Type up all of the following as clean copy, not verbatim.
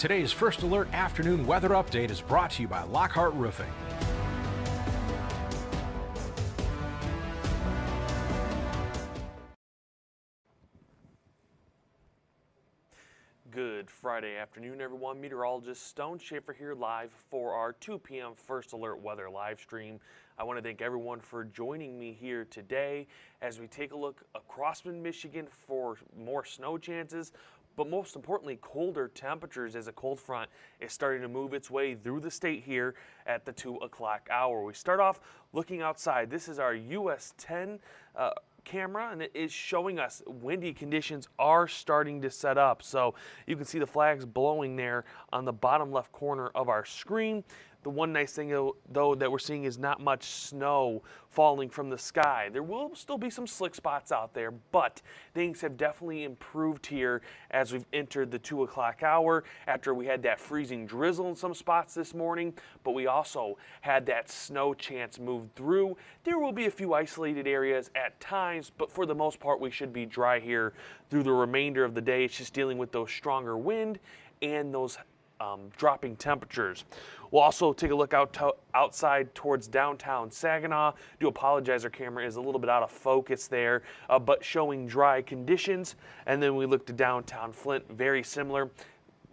Today's First Alert afternoon weather update is brought to you by Lockhart Roofing. Good Friday afternoon, everyone. Meteorologist Stone Schaefer here live for our 2 p.m. First Alert weather live stream. I want to thank everyone for joining me here today as we take a look across Mid-Michigan for more snow chances, but most importantly, colder temperatures as a cold front is starting to move its way through the state here at the 2 o'clock hour. We start off looking outside. This is our US 10 camera, and it is showing us windy conditions are starting to set up. So you can see the flags blowing there on the bottom left corner of our screen. The one nice thing though that we're seeing is not much snow falling from the sky. There will still be some slick spots out there, but things have definitely improved here as we've entered the 2 o'clock hour after we had that freezing drizzle in some spots this morning, but we also had that snow chance move through. There will be a few isolated areas at times, but for the most part we should be dry here through the remainder of the day. It's just dealing with those stronger wind and those dropping temperatures. We'll also take a look outside towards downtown Saginaw. Do apologize, our camera is a little bit out of focus there, but showing dry conditions. And then we look to downtown Flint, very similar.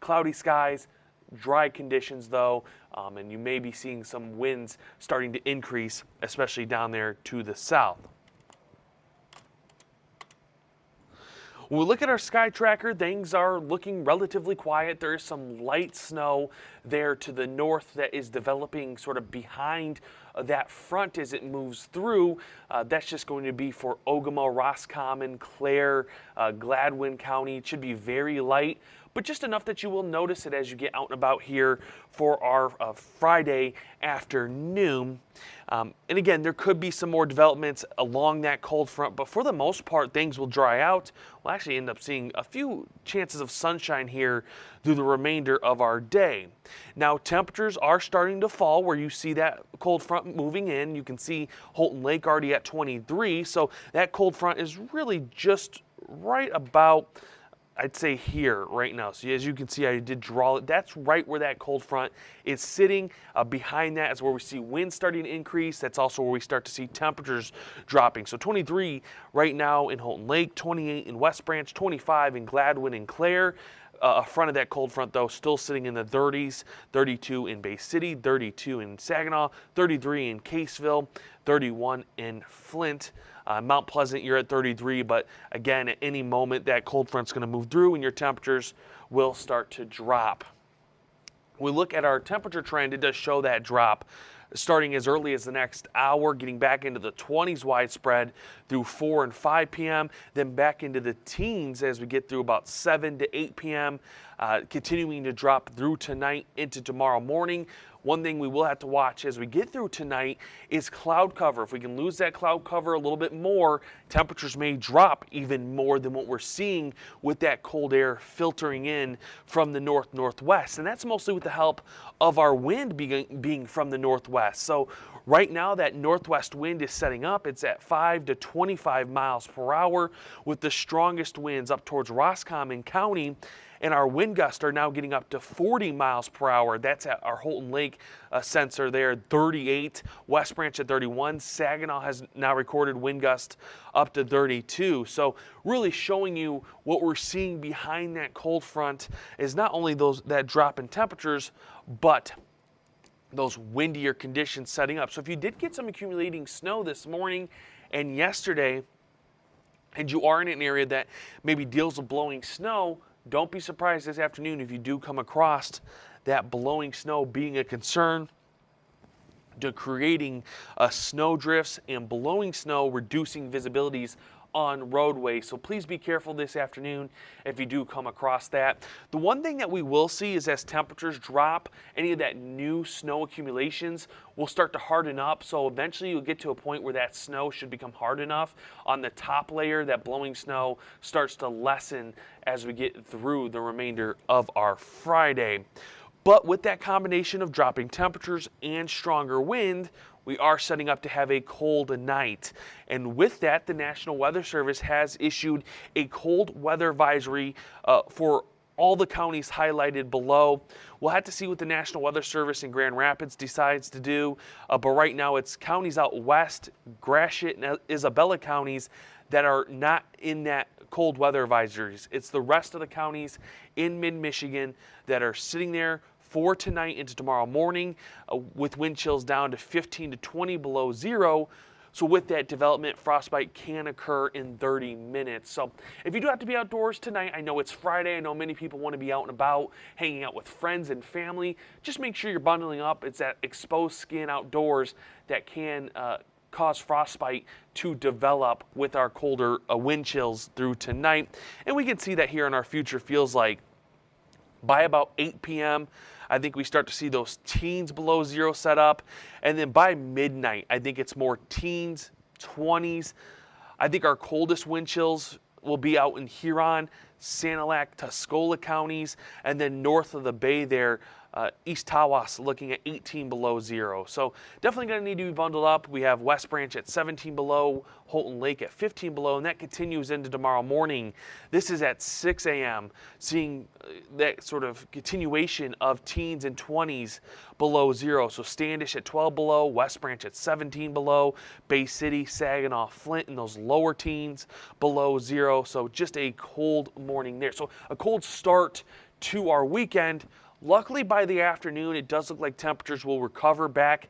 Cloudy skies, dry conditions though, and you may be seeing some winds starting to increase, especially down there to the south. When we look at our sky tracker, things are looking relatively quiet. There is some light snow there to the north that is developing sort of behind that front as it moves through. That's just going to be for Ogama, Roscommon, Clare, Gladwin County. It should be very light, but just enough that you will notice it as you get out and about here for our Friday afternoon. And again, there could be some more developments along that cold front, but for the most part, things will dry out. We'll actually end up seeing a few chances of sunshine here through the remainder of our day. Now, temperatures are starting to fall where you see that cold front moving in. You can see Holton Lake already at 23, so that cold front is really just right about, I'd say, here right now. So as you can see, I did draw it. That's right where that cold front is sitting. Behind that is where we see winds starting to increase. That's also where we start to see temperatures dropping. So 23 right now in Holton Lake, 28 in West Branch, 25 in Gladwin and Clare. Front of that cold front, though, still sitting in the 30s, 32 in Bay City, 32 in Saginaw, 33 in Caseville, 31 in Flint. Mount Pleasant, you're at 33, but again, at any moment, that cold front's going to move through and your temperatures will start to drop. We look at our temperature trend, it does show that drop starting as early as the next hour, getting back into the 20s widespread through 4 and 5 p.m., then back into the teens as we get through about 7 to 8 p.m., continuing to drop through tonight into tomorrow morning. One thing we will have to watch as we get through tonight is cloud cover. If we can lose that cloud cover a little bit more, temperatures may drop even more than what we're seeing with that cold air filtering in from the northwest. And that's mostly with the help of our wind being from the northwest. So right now that northwest wind is setting up. It's at 5 to 25 miles per hour with the strongest winds up towards Roscommon County. And our wind gusts are now getting up to 40 miles per hour. That's at our Holton Lake sensor there, 38. West Branch at 31. Saginaw has now recorded wind gusts up to 32. So really showing you what we're seeing behind that cold front is not only that drop in temperatures, but those windier conditions setting up. So if you did get some accumulating snow this morning and yesterday, and you are in an area that maybe deals with blowing snow, don't be surprised this afternoon if you do come across that blowing snow being a concern to creating snow drifts and blowing snow, reducing visibilities on roadways. So please be careful this afternoon if you do come across that. The one thing that we will see is as temperatures drop, any of that new snow accumulations will start to harden up. So eventually you'll get to a point where that snow should become hard enough on the top layer. That blowing snow starts to lessen as we get through the remainder of our Friday. But with that combination of dropping temperatures and stronger wind, we are setting up to have a cold night. And with that, the National Weather Service has issued a cold weather advisory for all the counties highlighted below. We'll have to see what the National Weather Service in Grand Rapids decides to do, but right now it's counties out west, Gratiot and Isabella counties, that are not in that cold weather advisories. It's the rest of the counties in mid-Michigan that are sitting there for tonight into tomorrow morning, with wind chills down to 15 to 20 below zero. So with that development, frostbite can occur in 30 minutes. So if you do have to be outdoors tonight, I know it's Friday, I know many people want to be out and about, hanging out with friends and family. Just make sure you're bundling up. It's that exposed skin outdoors that can cause frostbite to develop with our colder wind chills through tonight. And we can see that here in our future feels like by about 8 p.m., I think we start to see those teens below zero set up. And then by midnight, I think it's more teens, 20s. I think our coldest wind chills will be out in Huron, Sanilac, Tuscola counties, and then north of the bay there, East Tawas looking at 18 below zero. So definitely going to need to be bundled up. We have West Branch at 17 below, Holton Lake at 15 below, and that continues into tomorrow morning. This is at 6 a.m., seeing that sort of continuation of teens and 20s below zero. So Standish at 12 below, West Branch at 17 below, Bay City, Saginaw, Flint, and those lower teens below zero. So just a cold morning there. So a cold start to our weekend. Luckily, by the afternoon, it does look like temperatures will recover back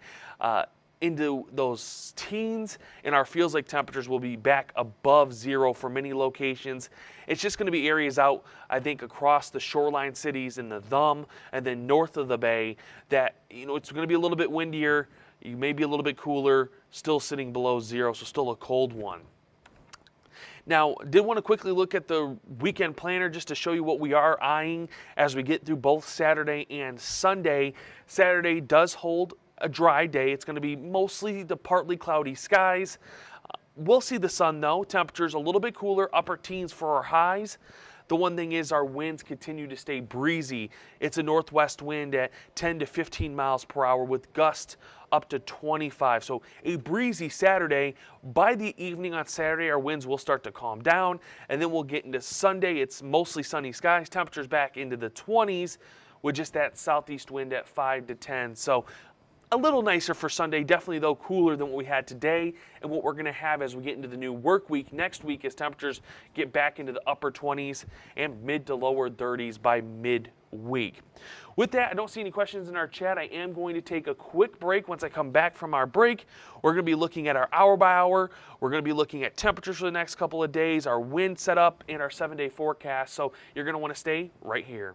into those teens, and our feels like temperatures will be back above zero for many locations. It's just going to be areas out, I think, across the shoreline cities in the Thumb and then north of the bay that, it's going to be a little bit windier, you may be a little bit cooler, still sitting below zero, so still a cold one. Now, did want to quickly look at the weekend planner just to show you what we are eyeing as we get through both Saturday and Sunday. Saturday does hold a dry day. It's going to be mostly the partly cloudy skies. We'll see the sun though. Temperatures a little bit cooler, upper teens for our highs. The one thing is our winds continue to stay breezy. It's a northwest wind at 10 to 15 miles per hour with gusts up to 25. So a breezy Saturday. By the evening on Saturday, our winds will start to calm down, and then we'll get into Sunday. It's mostly sunny skies. Temperatures back into the 20s with just that southeast wind at 5 to 10. So a little nicer for Sunday, definitely though cooler than what we had today and what we're going to have as we get into the new work week next week as temperatures get back into the upper 20s and mid to lower 30s by midweek. With that, I don't see any questions in our chat. I am going to take a quick break. Once I come back from our break, we're going to be looking at our hour by hour. We're going to be looking at temperatures for the next couple of days, our wind setup, and our 7-day forecast. So you're going to want to stay right here.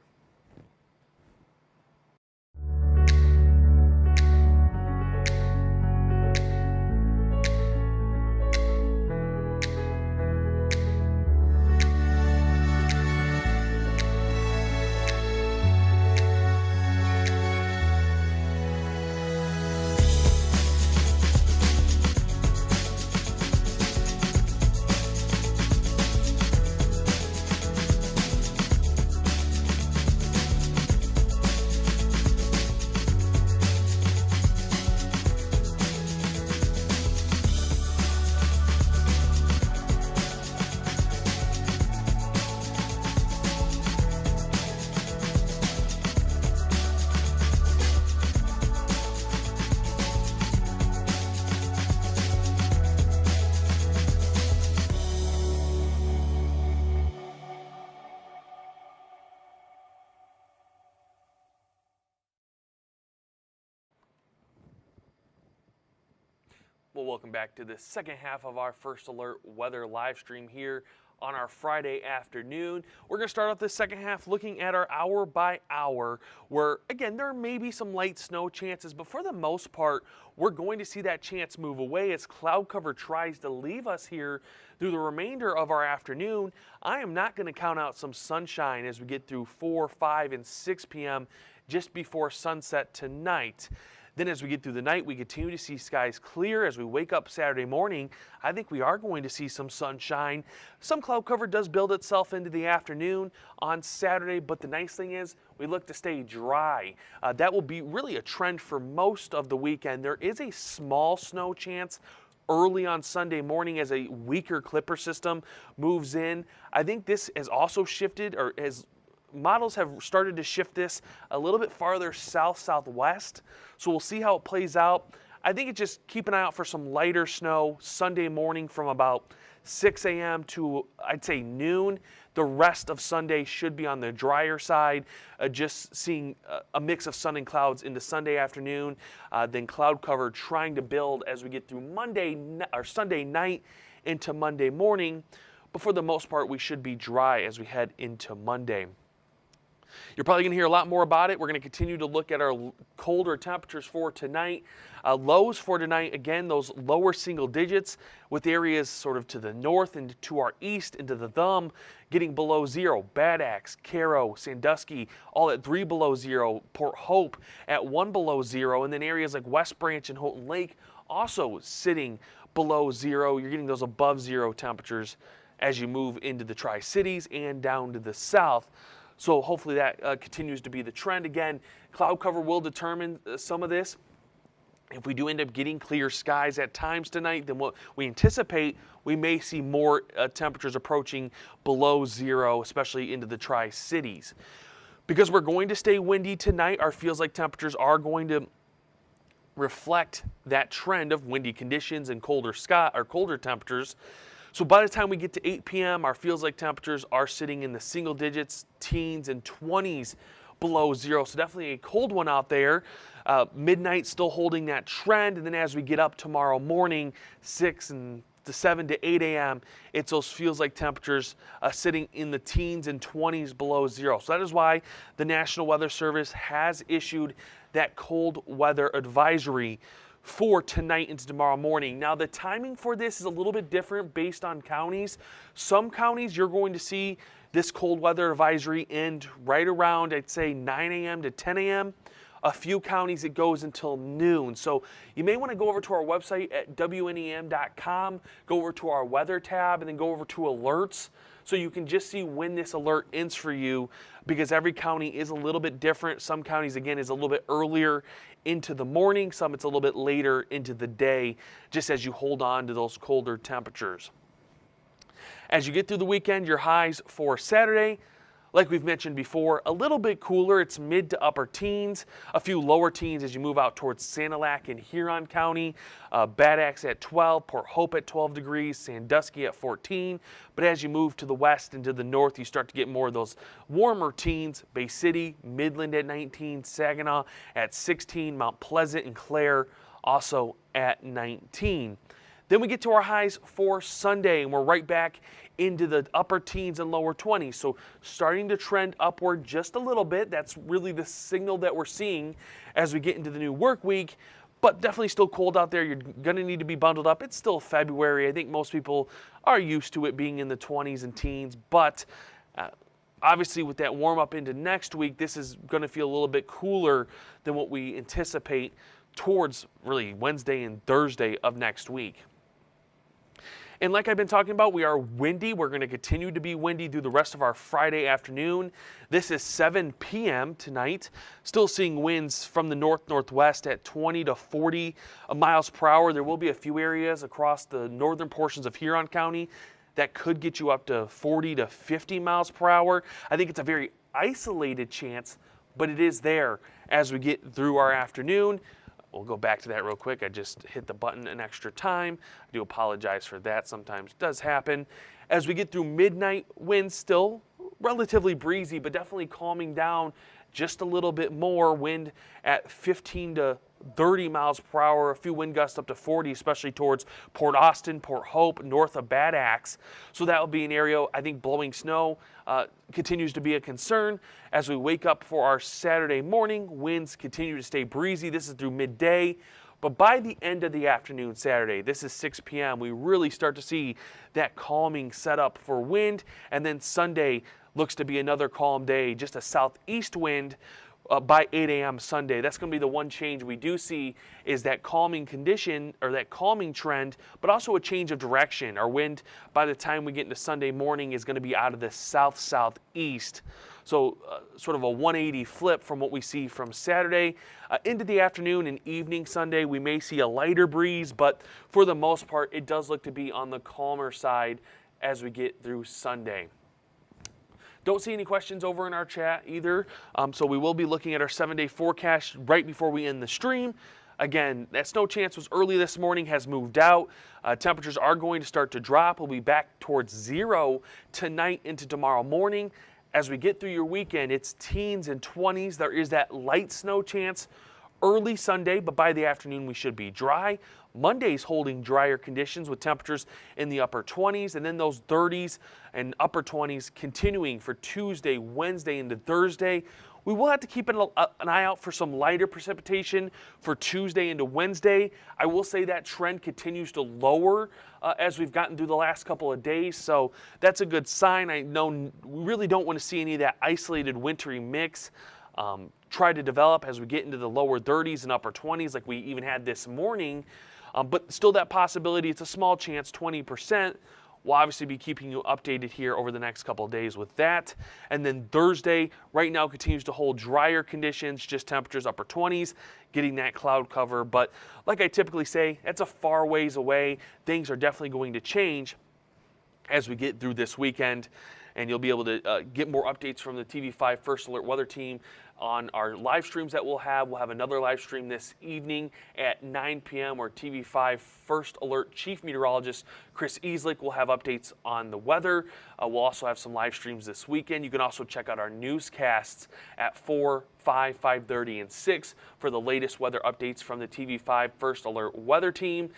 Well, welcome back to the second half of our First Alert weather live stream here on our Friday afternoon. We're going to start off this second half looking at our hour by hour where, again, there may be some light snow chances, but for the most part, we're going to see that chance move away as cloud cover tries to leave us here through the remainder of our afternoon. I am not going to count out some sunshine as we get through 4, 5, and 6 p.m. just before sunset tonight. Then as we get through the night, we continue to see skies clear. As we wake up Saturday morning, I think we are going to see some sunshine. Some cloud cover does build itself into the afternoon on Saturday, but the nice thing is we look to stay dry. That will be really a trend for most of the weekend. There is a small snow chance early on Sunday morning as a weaker clipper system moves in. I think this has also shifted or has models have started to shift this a little bit farther south-southwest. So we'll see how it plays out. I think it's just keep an eye out for some lighter snow Sunday morning from about 6 a.m. to, I'd say, noon. The rest of Sunday should be on the drier side, just seeing a mix of sun and clouds into Sunday afternoon, then cloud cover trying to build as we get through Sunday night into Monday morning. But for the most part, we should be dry as we head into Monday. You're probably going to hear a lot more about it. We're going to continue to look at our colder temperatures for tonight. Lows for tonight, again, those lower single digits with areas sort of to the north and to our east into the thumb getting below zero. Bad Axe, Caro, Sandusky, all at 3 below zero. Port Hope at 1 below zero. And then areas like West Branch and Houghton Lake also sitting below zero. You're getting those above zero temperatures as you move into the Tri-Cities and down to the south. So hopefully that continues to be the trend. Again, cloud cover will determine some of this. If we do end up getting clear skies at times tonight, then what we anticipate, we may see more temperatures approaching below zero, especially into the Tri-Cities. Because we're going to stay windy tonight, our feels like temperatures are going to reflect that trend of windy conditions and colder temperatures. So by the time we get to 8 p.m., our feels like temperatures are sitting in the single digits, teens, and 20s below zero. So definitely a cold one out there. Midnight still holding that trend. And then as we get up tomorrow morning, 6 and to 7 to 8 a.m., it's those feels like temperatures sitting in the teens and 20s below zero. So that is why the National Weather Service has issued that cold weather advisory for tonight into tomorrow morning. Now the timing for this is a little bit different based on counties. Some counties you're going to see this cold weather advisory end right around, I'd say, 9 a.m. to 10 a.m. A few counties it goes until noon. So you may want to go over to our website at WNEM.com, go over to our weather tab, and then go over to alerts so you can just see when this alert ends for you, because every county is a little bit different. Some counties, again, is a little bit earlier into the morning. Some it's a little bit later into the day, just as you hold on to those colder temperatures. As you get through the weekend, your highs for Saturday, like we've mentioned before, a little bit cooler. It's mid to upper teens, a few lower teens as you move out towards Sanilac and Huron County. Bad Axe at 12, Port Hope at 12 degrees, Sandusky at 14. But as you move to the west and to the north, you start to get more of those warmer teens. Bay City, Midland at 19, Saginaw at 16, Mount Pleasant and Clare also at 19. Then we get to our highs for Sunday, and we're right back into the upper teens and lower 20s. So starting to trend upward just a little bit. That's really the signal that we're seeing as we get into the new work week. But definitely still cold out there. You're going to need to be bundled up. It's still February. I think most people are used to it being in the 20s and teens. But obviously with that warm up into next week, this is going to feel a little bit cooler than what we anticipate towards really Wednesday and Thursday of next week. And like I've been talking about, we are windy. We're going to continue to be windy through the rest of our Friday afternoon. This is 7 p.m. tonight. Still seeing winds from the north-northwest at 20 to 40 miles per hour. There will be a few areas across the northern portions of Huron County that could get you up to 40 to 50 miles per hour. I think it's a very isolated chance, but it is there as we get through our afternoon. We'll go back to that real quick. I just hit the button an extra time. I do apologize for that. Sometimes it does happen. As we get through midnight, winds still relatively breezy, but definitely calming down just a little bit more. Wind at 15 to 30 miles per hour, a few wind gusts up to 40, especially towards Port Austin, Port Hope, north of Bad Axe. So that will be an area, I think, blowing snow continues to be a concern. As we wake up for our Saturday morning, winds continue to stay breezy. This is through midday. But by the end of the afternoon Saturday, this is 6 p.m., we really start to see that calming setup for wind. And then Sunday looks to be another calm day, just a southeast wind by 8 a.m. Sunday. That's going to be the one change we do see, is that calming condition or that calming trend, but also a change of direction. Our wind by the time we get into Sunday morning is going to be out of the south-southeast. So sort of a 180 flip from what we see from Saturday. Into the afternoon and evening Sunday, we may see a lighter breeze, but for the most part, it does look to be on the calmer side as we get through Sunday. Don't see any questions over in our chat either. So we will be looking at our 7-day forecast right before we end the stream. Again, that snow chance was early this morning, has moved out. Temperatures are going to start to drop. We'll be back towards 0 tonight into tomorrow morning. As we get through your weekend, it's teens and 20s. There is that light snow chance early Sunday, but by the afternoon we should be dry. Monday's holding drier conditions with temperatures in the upper 20s, and then those 30s and upper 20s continuing for Tuesday, Wednesday into Thursday. We will have to keep an eye out for some lighter precipitation for Tuesday into Wednesday. I will say that trend continues to lower as we've gotten through the last couple of days, so that's a good sign. I know we really don't want to see any of that isolated wintry mix try to develop as we get into the lower 30s and upper 20s like we even had this morning. But still that possibility, it's a small chance, 20%. We'll obviously be keeping you updated here over the next couple of days with that. And then Thursday, right now continues to hold drier conditions, just temperatures upper 20s, getting that cloud cover. But like I typically say, that's a far ways away. Things are definitely going to change as we get through this weekend. And you'll be able to get more updates from the TV5 First Alert Weather Team on our live streams that we'll have. We'll have another live stream this evening at 9 p.m. where TV5 First Alert Chief Meteorologist Chris Easlick will have updates on the weather. We'll also have some live streams this weekend. You can also check out our newscasts at 4, 5, 5:30, and 6 for the latest weather updates from the TV5 First Alert Weather Team.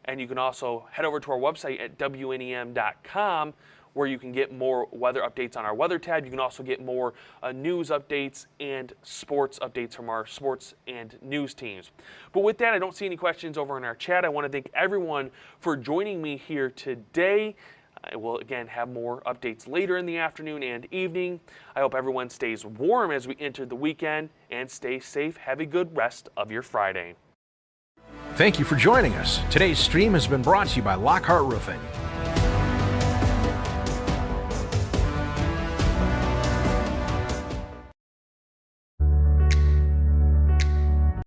And you can also head over to our website at WNEM.com where you can get more weather updates on our weather tab. You can also get more news updates and sports updates from our sports and news teams. But with that, I don't see any questions over in our chat. I want to thank everyone for joining me here today. I will again have more updates later in the afternoon and evening. I hope everyone stays warm as we enter the weekend and stay safe. Have a good rest of your Friday. Thank you for joining us. Today's stream has been brought to you by Lockhart Roofing.